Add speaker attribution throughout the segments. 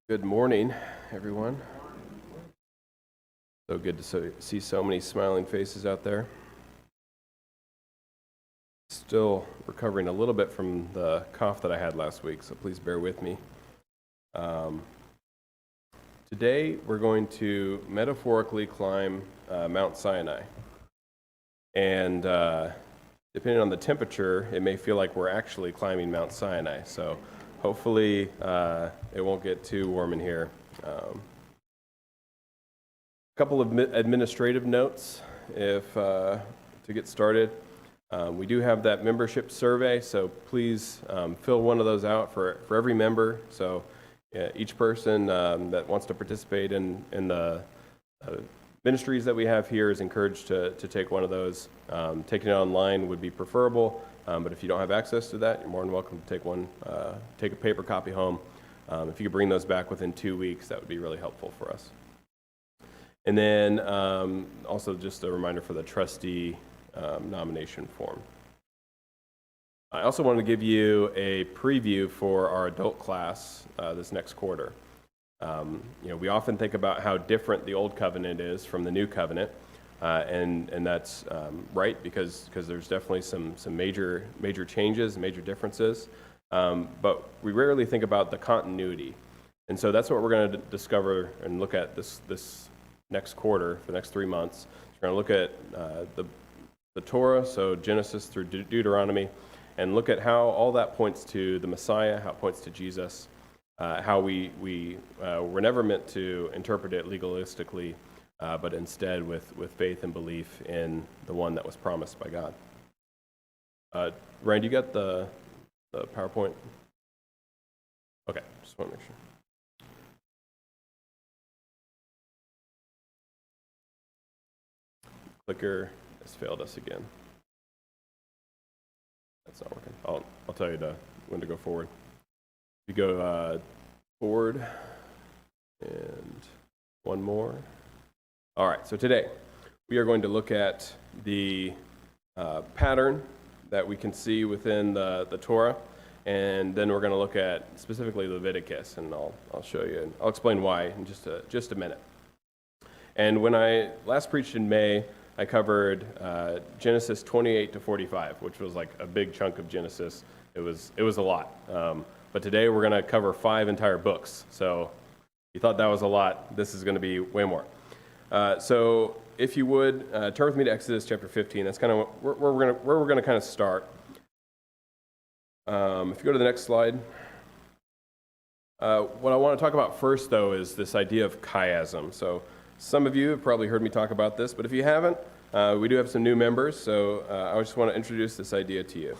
Speaker 1: Good morning, everyone. So good to see so many smiling faces out there. Still recovering a little bit from the cough that I had last week, so please bear with me. Today, we're going to metaphorically climb Mount Sinai. And depending on the temperature, it may feel like we're actually climbing Mount Sinai. So hopefully it won't get too warm in here. A couple of administrative notes to get started. We do have that membership survey, so please fill one of those out for every member. So each person that wants to participate in the ministries that we have here is encouraged to take one of those. Taking it online would be preferable, but if you don't have access to that, you're more than welcome to take a paper copy home. If you could bring those back within 2 weeks, that would be really helpful for us. And then also just a reminder for the trustee nomination form. I also wanted to give you a preview for our adult class this next quarter. We often think about how different the Old Covenant is from the New Covenant, and that's right because there's definitely some major changes, major differences, but we rarely think about the continuity. And so that's what we're going to discover and look at this next quarter, for the next 3 months. We're going to look at the Torah, so Genesis through Deuteronomy, and look at how all that points to the Messiah, how it points to Jesus, how we were never meant to interpret it legalistically, but instead with faith and belief in the one that was promised by God. Ryan, you got the PowerPoint? Okay, just want to make sure. Clicker has failed us again. That's not working. I'll tell you when to go forward. You go forward and one more. All right, so today we are going to look at the pattern that we can see within the Torah, and then we're going to look at specifically Leviticus, and I'll show you, and I'll explain why in just a minute. And when I last preached in May, I covered Genesis 28 to 45, which was like a big chunk of Genesis. It was a lot. But today we're going to cover 5 entire books. So if you thought that was a lot, this is going to be way more. So if you would, turn with me to Exodus chapter 15. That's kind of where we're going to kind of start. If you go to the next slide. What I want to talk about first, though, is this idea of chiasm. So some of you have probably heard me talk about this, but if you haven't, we do have some new members, so I just want to introduce this idea to you.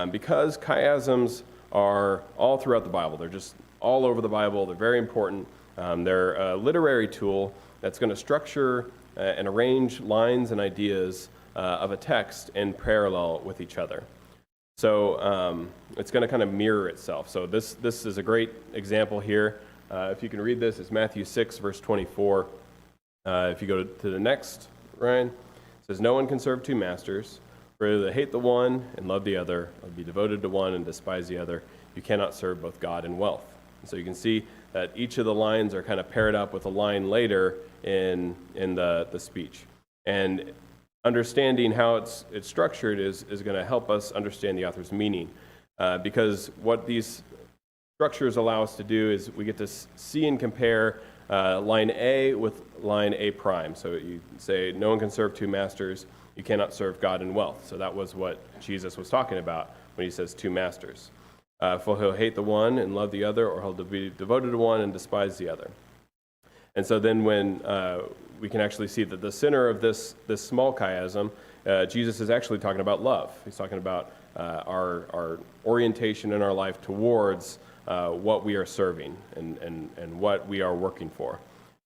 Speaker 1: Because chiasms are all throughout the Bible, they're just all over the Bible, they're very important. They're a literary tool that's going to structure and arrange lines and ideas of a text in parallel with each other. So it's going to kind of mirror itself. So this is a great example here. If you can read this, it's Matthew 6, verse 24. If you go to the next, Ryan, it says, "No one can serve 2 masters, for either they hate the one and love the other, or be devoted to one and despise the other. You cannot serve both God and wealth." And so you can see that each of the lines are kind of paired up with a line later in the speech. And understanding how it's structured is going to help us understand the author's meaning. Because what these structures allow us to do is we get to see and compare line A with line A prime. So you say, no one can serve 2 masters. You cannot serve God and wealth. So that was what Jesus was talking about when he says 2 masters. For he'll hate the one and love the other, or he'll be devoted to one and despise the other. And so then when we can actually see that the center of this small chiasm, Jesus is actually talking about love. He's talking about our orientation in our life towards what we are serving and what we are working for.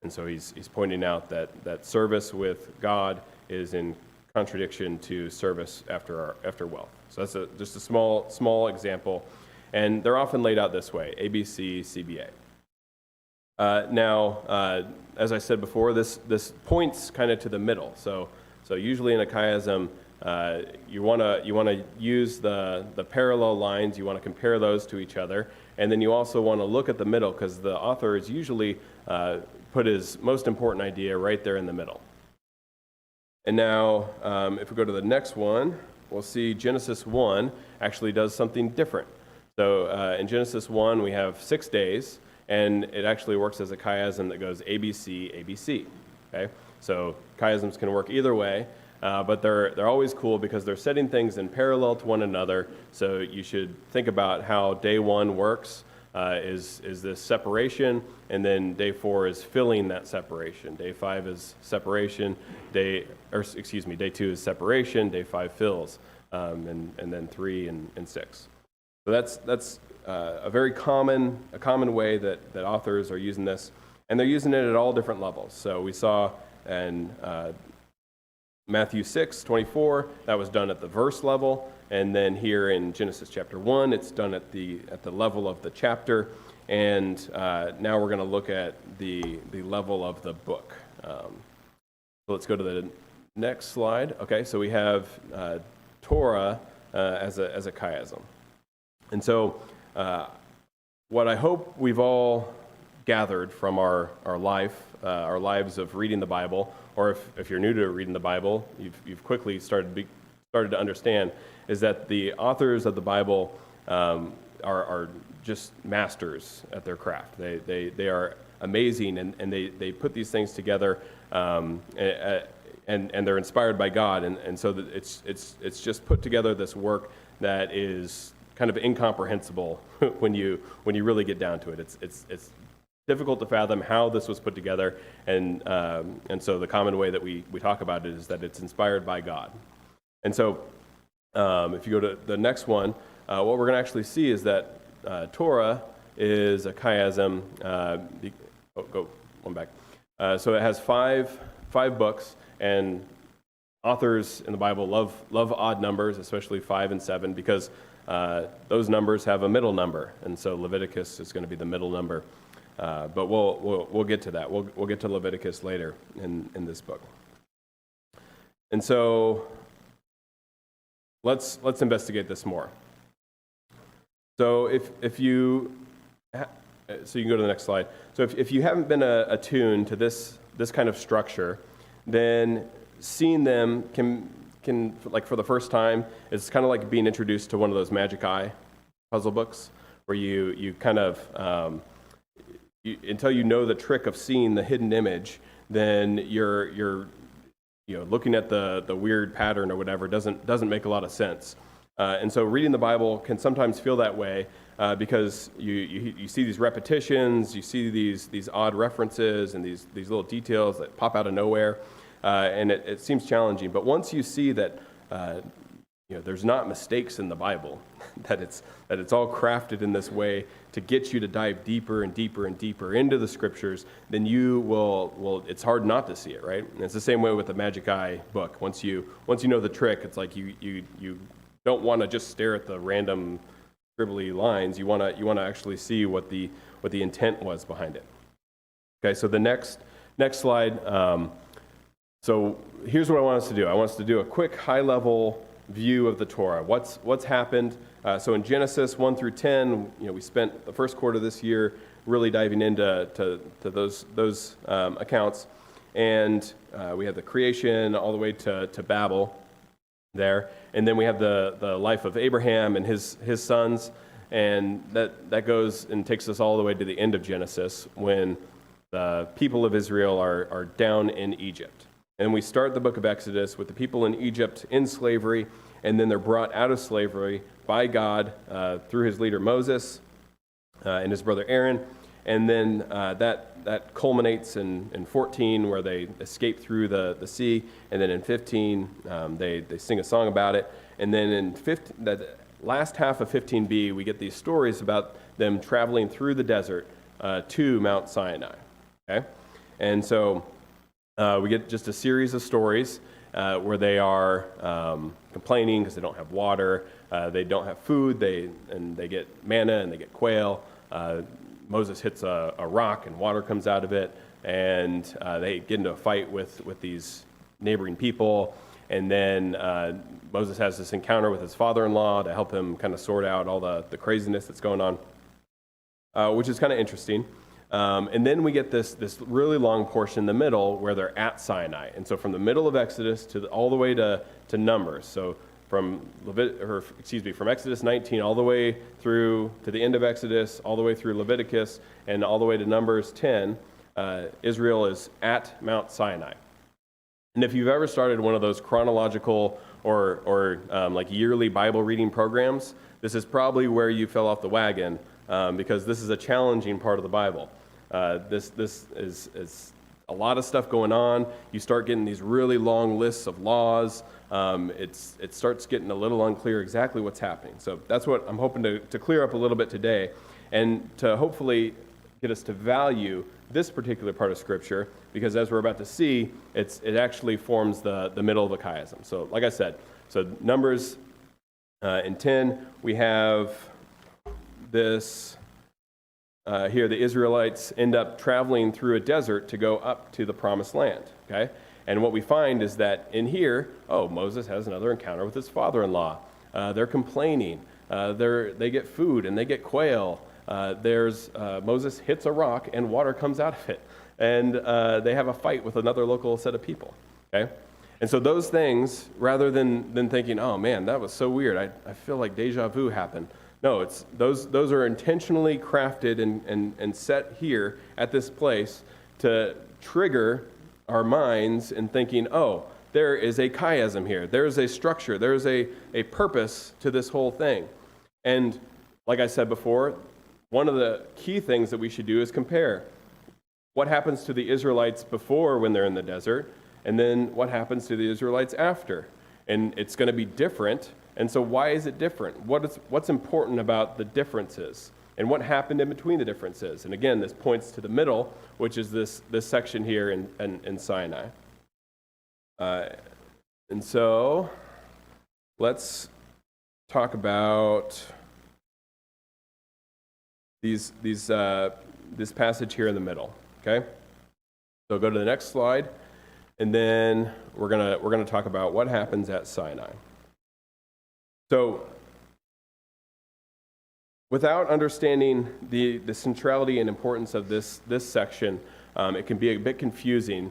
Speaker 1: And so he's pointing out that service with God is in contradiction to service after wealth. So that's just a small example. And they're often laid out this way: ABC, CBA. Now, as I said before, this points kind of to the middle. So usually in a chiasm, you want to use the parallel lines. You want to compare those to each other, and then you also want to look at the middle, because the author is usually put his most important idea right there in the middle. And now, if we go to the next one, we'll see Genesis 1 actually does something different. So in Genesis 1, we have 6 days, and it actually works as a chiasm that goes ABC, ABC. Okay? So chiasms can work either way, but they're always cool because they're setting things in parallel to one another. So you should think about how day 1 works. Is this separation, and then day 4 is filling that separation. Day 5 is separation. Day 2 is separation. Day 5 fills, and then 3 and 6. So that's a very common way that authors are using this, and they're using it at all different levels. So we saw in Matthew 6:24 that was done at the verse level. And then here in Genesis chapter 1, it's done at the level of the chapter. And now we're going to look at the level of the book. So let's go to the next slide. Okay, so we have Torah as a chiasm. And so what I hope we've all gathered from our lives of reading the Bible, or if you're new to reading the Bible, you've quickly started to understand, is that the authors of the Bible are just masters at their craft. They are amazing, and they put these things together, and they're inspired by God, and so that it's just put together this work that is kind of incomprehensible when you really get down to it. It's difficult to fathom how this was put together, and so the common way that we talk about it is that it's inspired by God. And so if you go to the next one, what we're going to actually see is that Torah is a chiasm. Go one back. So it has five books, and authors in the Bible love odd numbers, especially 5 and 7, because those numbers have a middle number, and so Leviticus is going to be the middle number. But we'll get to that. We'll get to Leviticus later in this book. And so let's investigate this more. So if you can go to the next slide. So if you haven't been attuned to this kind of structure, then seeing them can like for the first time, it's kind of like being introduced to one of those Magic Eye puzzle books, where you kind of until you know the trick of seeing the hidden image, then you're looking at the weird pattern or whatever doesn't make a lot of sense. And so reading the Bible can sometimes feel that way because you see these repetitions, you see these odd references and these little details that pop out of nowhere, and it seems challenging. But once you see that there's not mistakes in the Bible, that it's all crafted in this way to get you to dive deeper and deeper and deeper into the Scriptures, then you will it's hard not to see it, right? And it's the same way with the Magic Eye book. Once you know the trick, it's like you don't want to just stare at the random scribbly lines. You want to actually see what the intent was behind it. Okay, so the next slide. So here's what I want us to do. I want us to do a quick high-level view of the Torah. What's happened? So in Genesis 1 through 10, we spent the first quarter of this year really diving into those accounts, and we had the creation all the way to Babel there, and then we have the life of Abraham and his sons, and that goes and takes us all the way to the end of Genesis when the people of Israel are down in Egypt. And we start the book of Exodus with the people in Egypt in slavery, and then they're brought out of slavery by God through his leader Moses and his brother Aaron. And then that culminates in 14, where they escape through the sea. And then in 15, they sing a song about it. And then in that last half of 15b, we get these stories about them traveling through the desert to Mount Sinai. Okay? And so we get just a series of stories where they are complaining because they don't have water, they don't have food, they get manna and they get quail. Moses hits a rock and water comes out of it, and they get into a fight with these neighboring people, And then Moses has this encounter with his father-in-law to help him kind of sort out all the craziness that's going on, which is kind of interesting. And then we get this really long portion in the middle where they're at Sinai. And so from the middle of Exodus all the way to Numbers. So from Exodus 19 all the way through to the end of Exodus, all the way through Leviticus, and all the way to Numbers 10, Israel is at Mount Sinai. And if you've ever started one of those chronological or like yearly Bible reading programs, this is probably where you fell off the wagon, because this is a challenging part of the Bible. This is a lot of stuff going on. You start getting these really long lists of laws. It starts getting a little unclear exactly what's happening. So that's what I'm hoping to clear up a little bit today, and to hopefully get us to value this particular part of Scripture, because as we're about to see, it actually forms the middle of a chiasm. So like I said, so Numbers in 10, we have this here, the Israelites end up traveling through a desert to go up to the promised land, okay? And what we find is that in here, Moses has another encounter with his father-in-law. They're complaining. They get food and they get quail. Moses hits a rock and water comes out of it. And they have a fight with another local set of people, okay? And so those things, rather than thinking, oh man, that was so weird, I feel like deja vu happened. No, those are intentionally crafted and set here at this place to trigger our minds in thinking, there is a chiasm here. There is a structure. There is a purpose to this whole thing. And like I said before, one of the key things that we should do is compare what happens to the Israelites before when they're in the desert, and then what happens to the Israelites after. And it's going to be different. And so why is it different? What's important about the differences? And what happened in between the differences? And again, this points to the middle, which is this section here in Sinai. And so let's talk about this passage here in the middle. Okay? So go to the next slide, and then we're gonna talk about what happens at Sinai. So, without understanding the centrality and importance of this section, it can be a bit confusing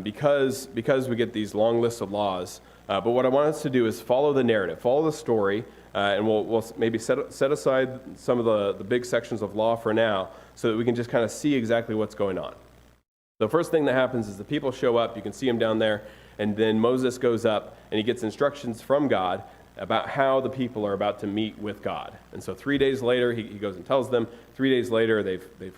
Speaker 1: because we get these long lists of laws. But what I want us to do is follow the narrative, follow the story, and we'll maybe set aside some of the big sections of law for now, so that we can just kind of see exactly what's going on. The first thing that happens is the people show up. You can see them down there, and then Moses goes up and he gets instructions from God about how the people are about to meet with God. And so 3 days later, he goes and tells them. 3 days later, they've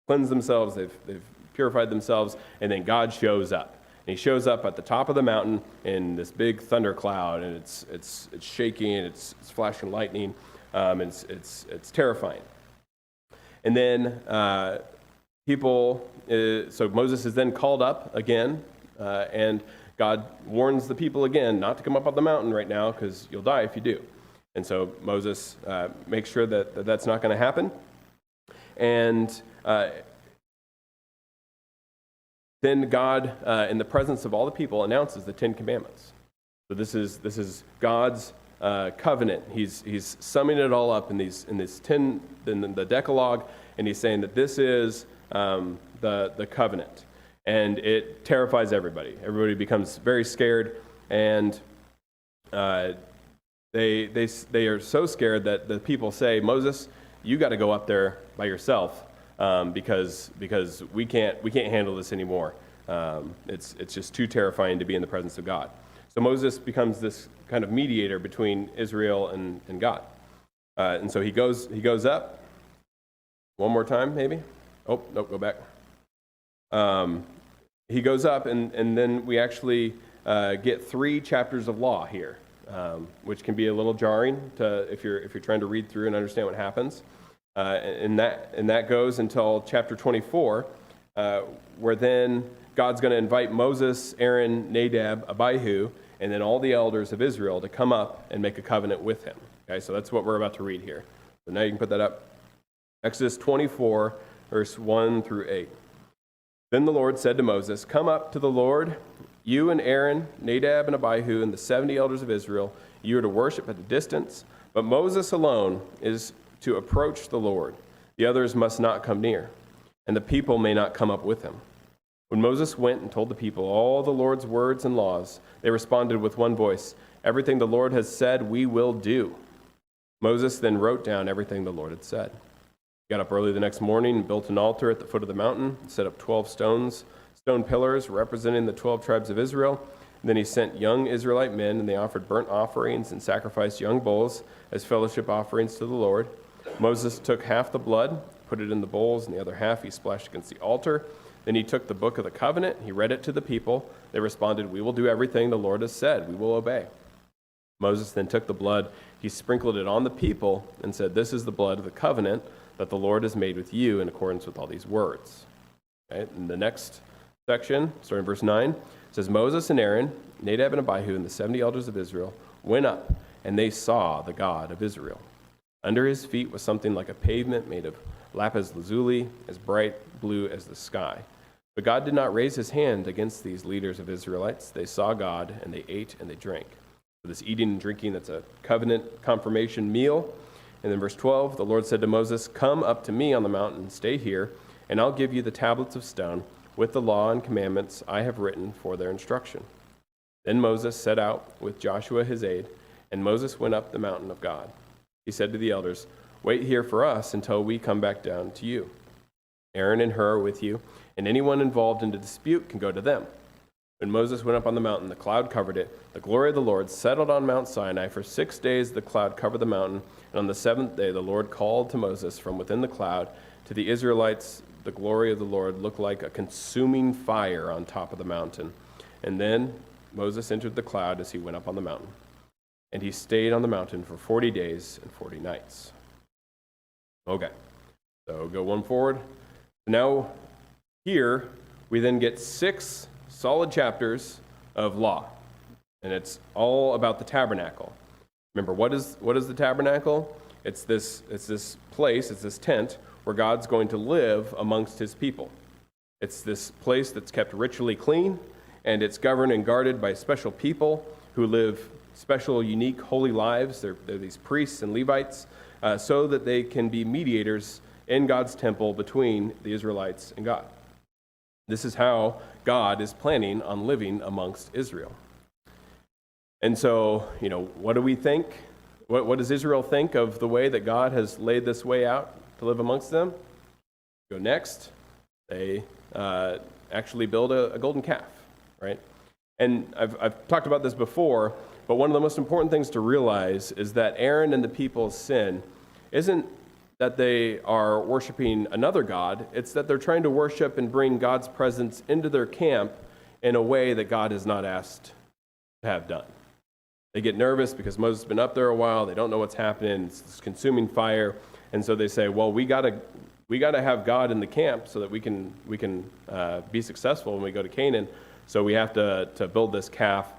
Speaker 1: cleansed themselves, they've purified themselves, and then God shows up. And he shows up at the top of the mountain in this big thundercloud, and it's shaking, and it's flashing lightning, and it's terrifying. And then so Moses is then called up again, and God warns the people again not to come up on the mountain right now because you'll die if you do. And so Moses makes sure that that's not going to happen. And then God, in the presence of all the people, announces the 10 Commandments. So this is God's covenant. He's summing it all up in the Decalogue, and he's saying that this is the covenant. And it terrifies everybody. Everybody becomes very scared, and they are so scared that the people say, Moses, you got to go up there by yourself because we can't handle this anymore. It's just too terrifying to be in the presence of God. So Moses becomes this kind of mediator between Israel and God. And so he goes up. One more time, maybe. Oh, nope, go back. He goes up, and then we actually get 3 chapters of law here, which can be a little jarring if you're trying to read through and understand what happens. And that goes until chapter 24, where then God's going to invite Moses, Aaron, Nadab, Abihu, and then all the elders of Israel to come up and make a covenant with him. Okay, so that's what we're about to read here. So now you can put that up. Exodus 24, verse 1 through 8. Then the Lord said to Moses, "Come up to the Lord, You and Aaron, Nadab and Abihu, and the 70 elders of Israel, you are to worship at a distance, but Moses alone is to approach the Lord. The others must not come near, and the people may not come up with him." When Moses went and told the people all the Lord's words and laws, they responded with one voice, "Everything the Lord has said, we will do." Moses then wrote down everything the Lord had said. He got up early the next morning and built an altar at the foot of the mountain, and set up 12 stone pillars representing the 12 tribes of Israel. And then he sent young Israelite men, and they offered burnt offerings and sacrificed young bulls as fellowship offerings to the Lord. Moses took half the blood, put it in the bowls, and the other half he splashed against the altar. Then he took the book of the covenant, he read it to the people. They responded, "We will do everything the Lord has said. We will obey." Moses then took the blood, he sprinkled it on the people, and said, "This is the blood of the covenant that the Lord has made with you in accordance with all these words." Okay? In the next section, starting in verse 9, it says, "Moses and Aaron, Nadab and Abihu, and the 70 elders of Israel went up, and they saw the God of Israel. Under his feet was something like a pavement made of lapis lazuli, as bright blue as the sky. But God did not raise his hand against these leaders of Israelites. They saw God, and they ate and they drank." For this eating and drinking, that's a covenant confirmation meal. And then verse 12, the Lord said to Moses, "Come up to me on the mountain, stay here, and I'll give you the tablets of stone with the law and commandments I have written for their instruction." Then Moses set out with Joshua his aide, and Moses went up the mountain of God. He said to the elders, "Wait here for us until we come back down to you. Aaron and Hur are with you, and anyone involved in a dispute can go to them." When Moses went up on the mountain, the cloud covered it. The glory of the Lord settled on Mount Sinai. For 6 days the cloud covered the mountain, and on the 7th day the Lord called to Moses from within the cloud. To the Israelites, the glory of the Lord looked like a consuming fire on top of the mountain. And then Moses entered the cloud as he went up on the mountain. And he stayed on the mountain for 40 days and 40 nights. Okay, so go one forward. Now, here we then get 6 solid chapters of law, and it's all about the tabernacle. Remember, what is the tabernacle? It's this place, it's this tent where God's going to live amongst his people. It's this place that's kept ritually clean, and it's governed and guarded by special people who live special, unique, holy lives. They're these priests and Levites, so that they can be mediators in God's temple between the Israelites and God. This is how God is planning on living amongst Israel. And so, what do we think? What does Israel think of the way that God has laid this way out to live amongst them? Go next. They actually build a golden calf, right? And I've talked about this before, but one of the most important things to realize is that Aaron and the people's sin isn't that they are worshiping another god. It's that they're trying to worship and bring God's presence into their camp in a way that God has not asked to have done. They get nervous because Moses has been up there a while. They don't know what's happening. It's this consuming fire. And so they say, well, we got to have God in the camp so that we can be successful when we go to Canaan. So we have to build this calf.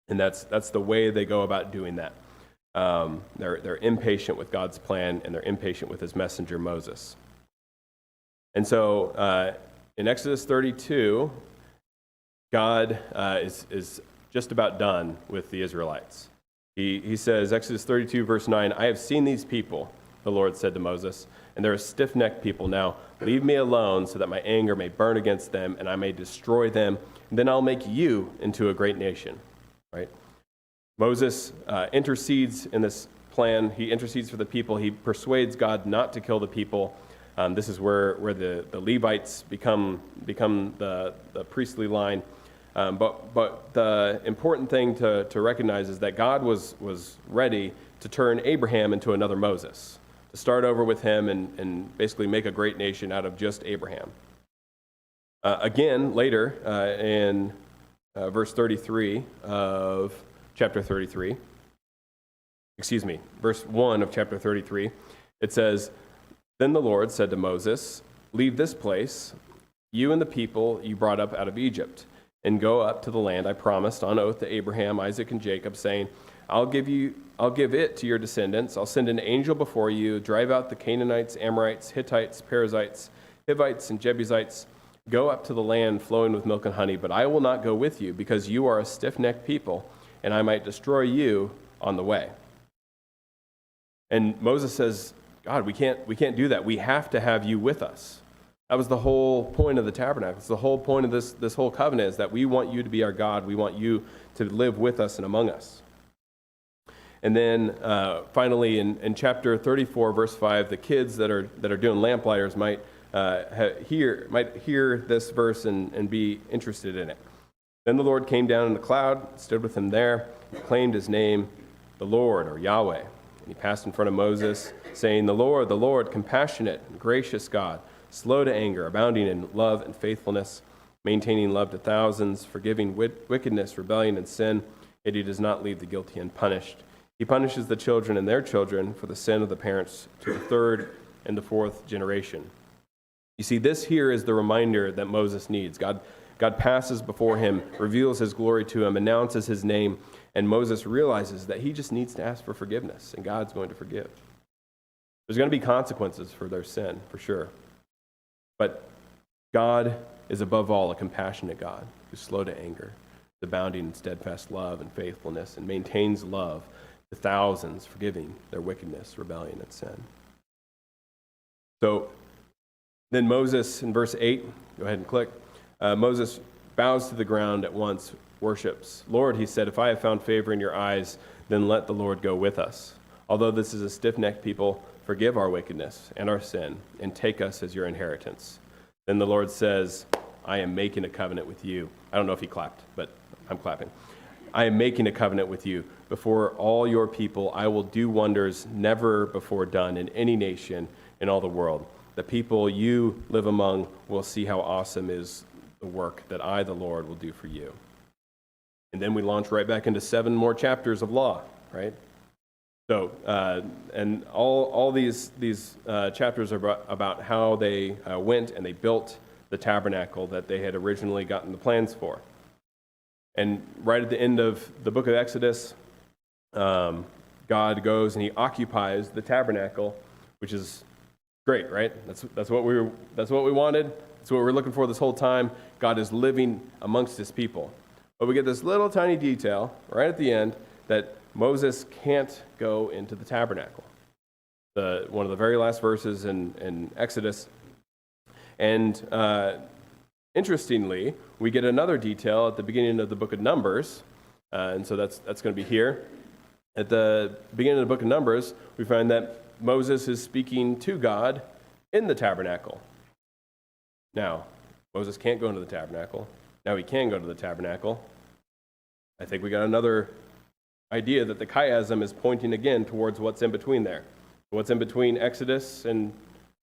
Speaker 1: And that's the way they go about doing that. They're impatient with God's plan, and they're impatient with his messenger Moses. And so in Exodus 32, God is just about done with the Israelites. He says, Exodus 32, verse 9, "I have seen these people," the Lord said to Moses, "and they're a stiff-necked people. Now leave me alone so that my anger may burn against them and I may destroy them. And then I'll make you into a great nation." Right? Moses intercedes in this plan. He intercedes for the people. He persuades God not to kill the people. This is where the Levites become the priestly line. But the important thing to recognize is that God was ready to turn Abraham into another Moses, to start over with him and basically make a great nation out of just Abraham. Again, later in verse 33 of chapter 33, verse 1 of chapter 33, it says, "Then the Lord said to Moses, 'Leave this place, you and the people you brought up out of Egypt, and go up to the land I promised on oath to Abraham, Isaac, and Jacob, saying, I'll give it to your descendants. I'll send an angel before you, drive out the Canaanites, Amorites, Hittites, Perizzites, Hivites, and Jebusites. Go up to the land flowing with milk and honey, but I will not go with you, because you are a stiff-necked people, and I might destroy you on the way." And Moses says, "God, we can't do that. We have to have you with us." That was the whole point of the tabernacle. It's the whole point of this whole covenant, is that we want you to be our God. We want you to live with us and among us. And then finally, in chapter 34, verse 5, the kids that are doing lamplighters might hear this verse and be interested in it. "Then the Lord came down in the cloud, stood with him there, and proclaimed his name, the Lord," or Yahweh. "And he passed in front of Moses, saying, the Lord, compassionate and gracious God, slow to anger, abounding in love and faithfulness, maintaining love to thousands, forgiving wickedness, rebellion, and sin, yet he does not leave the guilty unpunished. He punishes the children and their children for the sin of the parents to the third and the fourth generation." You see, this here is the reminder that Moses needs. God passes before him, reveals his glory to him, announces his name, and Moses realizes that he just needs to ask for forgiveness, and God's going to forgive. There's going to be consequences for their sin, for sure. But God is above all a compassionate God who's slow to anger, abounding in steadfast love and faithfulness, and maintains love to thousands, forgiving their wickedness, rebellion, and sin. So then Moses, in verse 8, go ahead and click, Moses bows to the ground at once, worships. "Lord," he said, "if I have found favor in your eyes, then let the Lord go with us. Although this is a stiff-necked people, forgive our wickedness and our sin, and take us as your inheritance." Then the Lord says, "I am making a covenant with you." I don't know if he clapped, but I'm clapping. "I am making a covenant with you. Before all your people, I will do wonders never before done in any nation in all the world. The people you live among will see how awesome is the work that I, the Lord, will do for you." And then we launch right back into 7 more chapters of law, right? So, and all these chapters are about how they went and they built the tabernacle that they had originally gotten the plans for. And right at the end of the book of Exodus, God goes and he occupies the tabernacle, which is great, right? That's what we wanted. That's what we're looking for this whole time. God is living amongst his people. But we get this little tiny detail right at the end that Moses can't go into the tabernacle. One of the very last verses in Exodus. And interestingly, we get another detail at the beginning of the book of Numbers. And so that's going to be here. At the beginning of the book of Numbers, we find that Moses is speaking to God in the tabernacle. Now, Moses can't go into the tabernacle. Now he can go to the tabernacle. I think we got another idea that the chiasm is pointing again towards what's in between there. What's in between Exodus and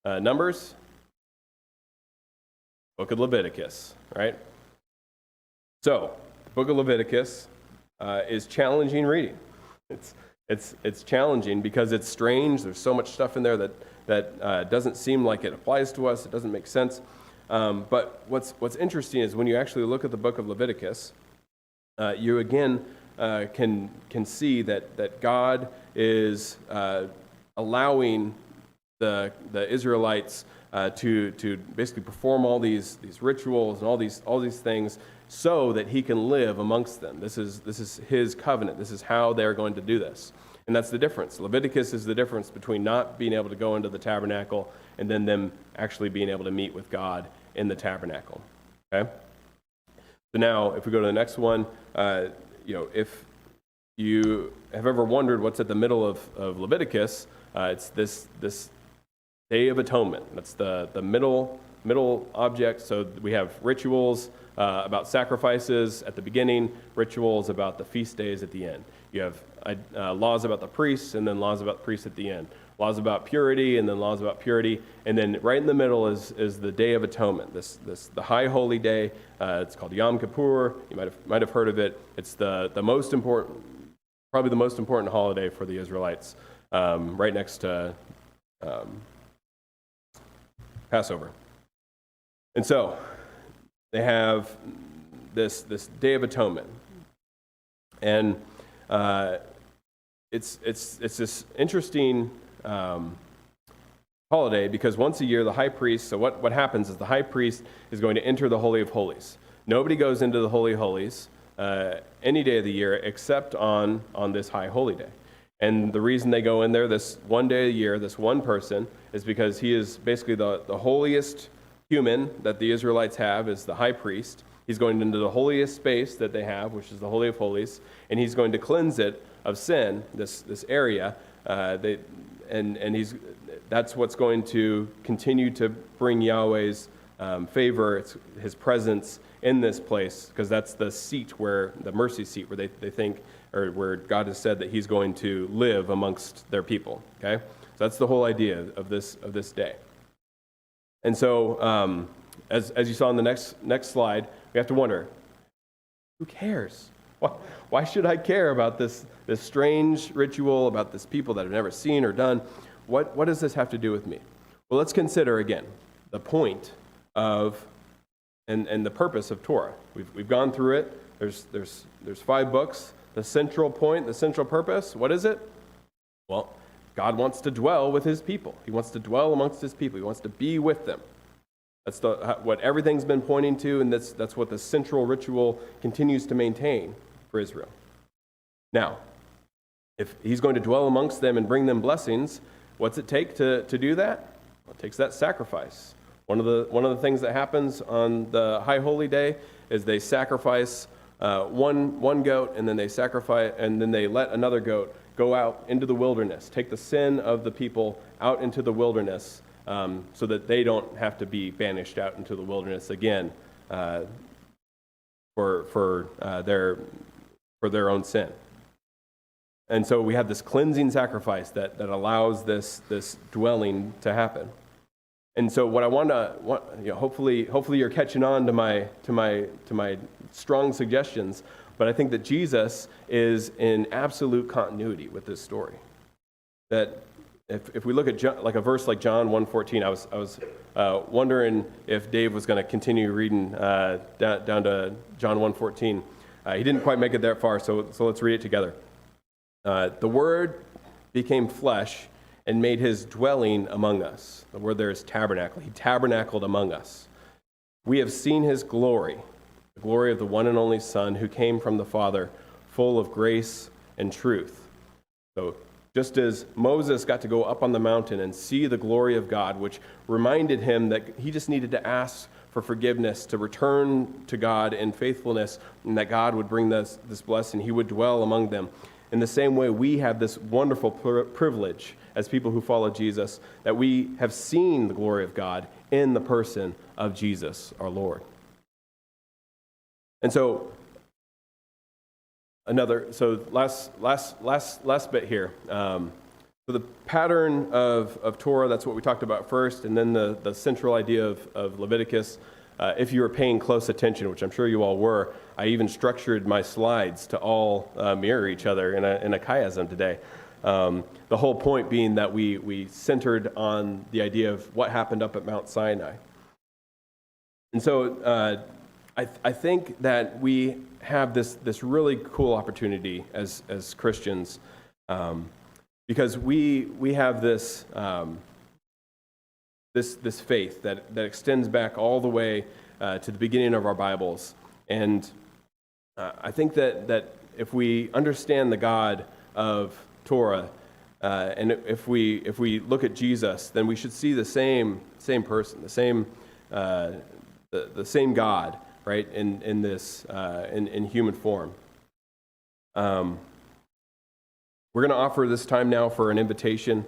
Speaker 1: Numbers? Book of Leviticus, right? So, the book of Leviticus is challenging reading. It's challenging because it's strange. There's so much stuff in there that doesn't seem like it applies to us. It doesn't make sense. But what's interesting is when you actually look at the book of Leviticus, you again can see that God is allowing the Israelites to basically perform all these rituals and all these things so that he can live amongst them. This is his covenant. This is how they're going to do this. And that's the difference. Leviticus is the difference between not being able to go into the tabernacle and then them actually being able to meet with God in the tabernacle. Okay? So now, if we go to the next one, if you have ever wondered what's at the middle of Leviticus, it's this Day of Atonement. That's the middle object. So we have rituals about sacrifices at the beginning, rituals about the feast days at the end. You have laws about the priests, and then laws about the priests at the end. Laws about purity, and then laws about purity. And then right in the middle is the Day of Atonement, the high holy day. It's called Yom Kippur. You might have heard of it. It's the most important, probably the most important holiday for the Israelites, right next to Passover. And so they have this Day of Atonement, and it's this interesting holiday because once a year the high priest, so what happens is the high priest is going to enter the Holy of Holies. Nobody goes into the Holy of Holies any day of the year except on this high holy day. And the reason they go in there this one day a year, this one person, is because he is basically the holiest human that the Israelites have is the high priest. He's going into the holiest space that they have, which is the Holy of Holies, and he's going to cleanse it of sin, this area. That's what's going to continue to bring Yahweh's favor, his presence in this place, because that's the seat the mercy seat, where they think, or where God has said that he's going to live amongst their people. Okay, so that's the whole idea of this day. And so, as you saw in the next slide, we have to wonder, who cares? Why should I care about this strange ritual, about this people that I've never seen or done? What does this have to do with me? Well, let's consider again the point of and the purpose of Torah. We've gone through it. There's 5 books. The central point, the central purpose, what is it? Well, God wants to dwell with his people. He wants to dwell amongst his people. He wants to be with them. That's what everything's been pointing to, and that's what the central ritual continues to maintain for Israel. Now, if he's going to dwell amongst them and bring them blessings, what's it take to do that? Well, it takes that sacrifice. One of the things that happens on the High Holy Day is they sacrifice one goat, and then they let another goat go out into the wilderness, take the sin of the people out into the wilderness, so that they don't have to be banished out into the wilderness again for their own sin. And so we have this cleansing sacrifice that allows this dwelling to happen. And so what I want to, hopefully you're catching on to my strong suggestions, but I think that Jesus is in absolute continuity with this story. That if we look at like a verse like John 1:14, I was wondering if Dave was going to continue reading down to John 1:14. He didn't quite make it that far, so let's read it together. The Word became flesh and made his dwelling among us. The word there is tabernacle. He tabernacled among us. We have seen his glory, the glory of the one and only Son who came from the Father, full of grace and truth. So just as Moses got to go up on the mountain and see the glory of God, which reminded him that he just needed to ask for forgiveness, to return to God in faithfulness, and that God would bring this blessing, he would dwell among them. In the same way, we have this wonderful privilege as people who follow Jesus, that we have seen the glory of God in the person of Jesus, our Lord. And so, last bit here. So the pattern of Torah, that's what we talked about first, and then the central idea of Leviticus. If you were paying close attention, which I'm sure you all were, I even structured my slides to all mirror each other in a chiasm today. The whole point being that we centered on the idea of what happened up at Mount Sinai. And so I think that we have this really cool opportunity as Christians, because we have this faith that extends back all the way to the beginning of our Bibles. And I think that if we understand the God of Torah, and if we look at Jesus, then we should see the same person, the same God, right? In this in human form. We're going to offer this time now for an invitation.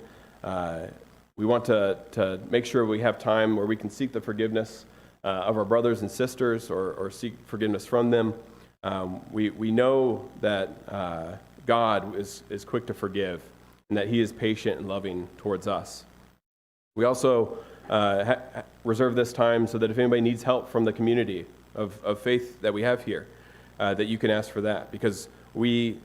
Speaker 1: We want to make sure we have time where we can seek the forgiveness of our brothers and sisters, or seek forgiveness from them. We know that God is quick to forgive, and that he is patient and loving towards us. We also reserve this time so that if anybody needs help from the community of faith that we have here, that you can ask for that, because we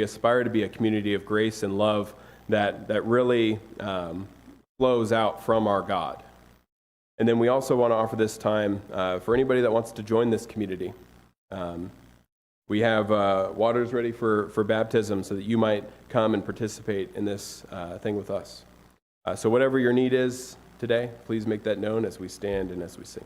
Speaker 1: aspire to be a community of grace and love that really flows out from our God. And then we also want to offer this time for anybody that wants to join this community. We have waters ready for baptism so that you might come and participate in this thing with us. So whatever your need is today, please make that known as we stand and as we sing.